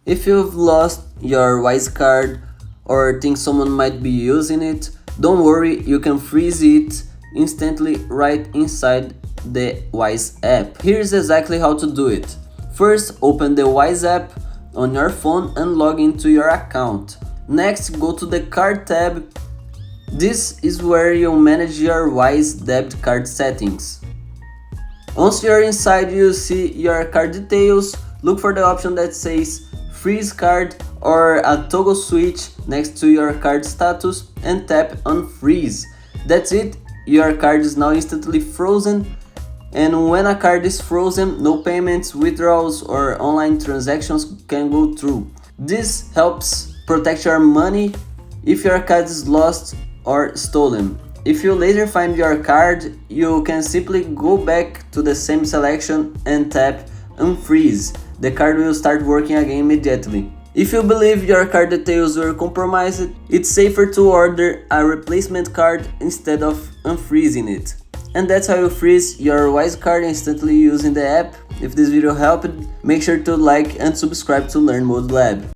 If you've lost your Wise card or think someone might be using it, don't worry, you can freeze it instantly right inside the Wise app. Here's exactly how to do it. First, open the Wise app on your phone and log into your account. Next, go to the card tab. This is where you'll manage your Wise debit card settings. Once you're inside, you'll see your card details. Look for the option that says freeze card or a toggle switch next to your card status and tap unfreeze. That's it, your card is now instantly frozen, and when a card is frozen, no payments, withdrawals or online transactions can go through. This helps protect your money if your card is lost or stolen. If you later find your card, you can simply go back to the same selection and tap unfreeze. The card will start working again immediately. If you believe your card details were compromised, it's safer to order a replacement card instead of unfreezing it. And that's how you freeze your Wise card instantly using the app. If this video helped, make sure to like and subscribe to Learn Mode Lab.